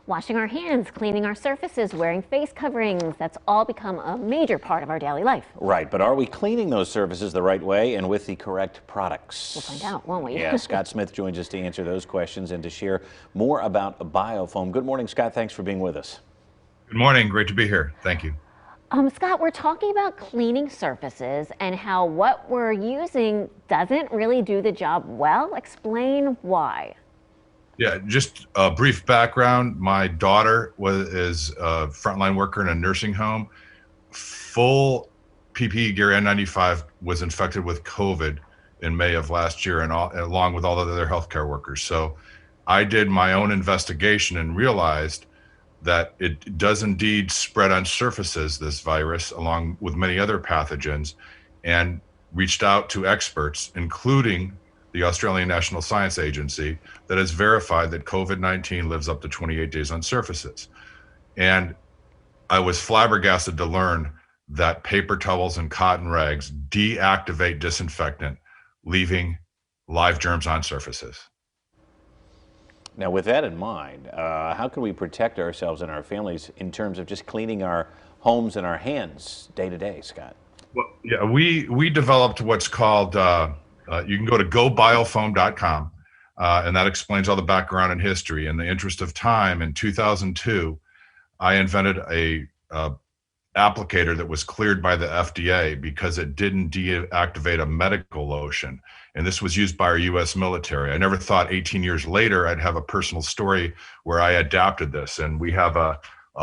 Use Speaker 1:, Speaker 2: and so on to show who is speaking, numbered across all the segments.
Speaker 1: Washing our hands, cleaning our surfaces, wearing face coverings, that's all become a major part of our daily life.
Speaker 2: Right, but are we cleaning those surfaces the right way and with the correct products?
Speaker 1: We'll find out, won't we?
Speaker 2: Yeah, Scott Smith joins us to answer those questions and to share more about BioFoam. Good morning, Scott. Thanks for being with us.
Speaker 3: Good morning. Great to be here. Thank you.
Speaker 1: Scott, we're talking about cleaning surfaces and how what we're using doesn't really do the job well. Explain why.
Speaker 3: Yeah, just a brief background. My daughter is a frontline worker in a nursing home. Full PPE gear N95 was infected with COVID in May of last year, and along with all the other healthcare workers. So I did my own investigation and realized that it does indeed spread on surfaces, this virus, along with many other pathogens, and reached out to experts, including the Australian National Science Agency, that has verified that COVID-19 lives up to 28 days on surfaces. And I was flabbergasted to learn that paper towels and cotton rags deactivate disinfectant, leaving live germs on surfaces.
Speaker 2: Now, with that in mind, how can we protect ourselves and our families in terms of just cleaning our homes and our hands day to day, Scott?
Speaker 3: Well, yeah, we developed what's called, you can go to GoBioFoam.com, and that explains all the background and history. In the interest of time, in 2002, I invented a applicator that was cleared by the FDA because it didn't deactivate a medical lotion. And this was used by our US military. I never thought 18 years later I'd have a personal story where I adapted this. And we have a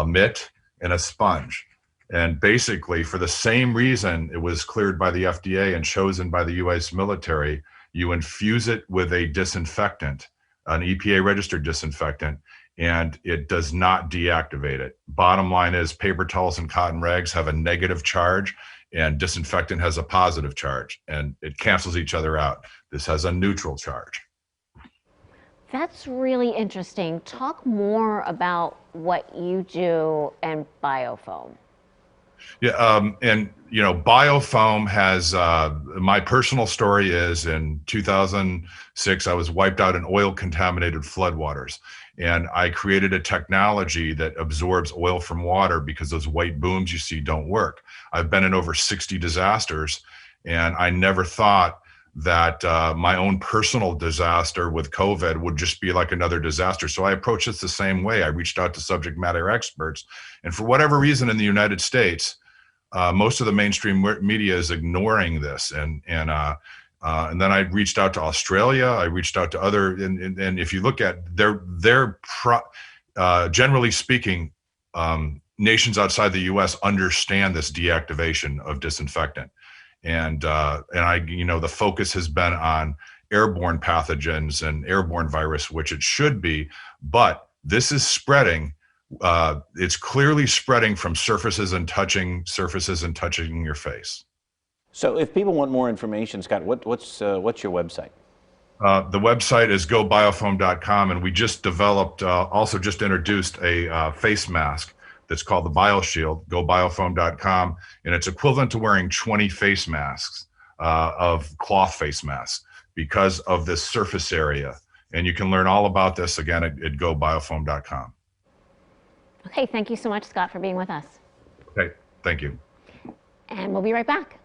Speaker 3: mitt and a sponge. And basically, for the same reason it was cleared by the FDA and chosen by the US military, you infuse it with a disinfectant, an EPA registered disinfectant, and it does not deactivate it. Bottom line is paper towels and cotton rags have a negative charge and disinfectant has a positive charge, and it cancels each other out. This has a neutral charge.
Speaker 1: That's really interesting. Talk more about what you do and BioFoam.
Speaker 3: Yeah, and you know, BioFoam has, my personal story is in 2006, I was wiped out in oil contaminated floodwaters. And I created a technology that absorbs oil from water because those white booms you see don't work. I've been in over 60 disasters, and I never thought that my own personal disaster with COVID would just be like another disaster. So I approached this the same way. I reached out to subject matter experts, and for whatever reason in the United States, most of the mainstream media is ignoring this. And then I reached out to Australia. I reached out to other, and if you look at generally speaking, nations outside the U.S. understand this deactivation of disinfectant, and the focus has been on airborne pathogens and airborne virus, which it should be, but this is spreading. It's clearly spreading from surfaces and touching your face.
Speaker 2: So if people want more information, Scott, what's your website?
Speaker 3: The website is gobiofoam.com, and we just developed, also just introduced a face mask that's called the BioShield, gobiofoam.com, and it's equivalent to wearing 20 face masks of cloth face masks because of this surface area. And you can learn all about this again at gobiofoam.com.
Speaker 1: Okay, thank you so much, Scott, for being with us.
Speaker 3: Okay, thank you.
Speaker 1: And we'll be right back.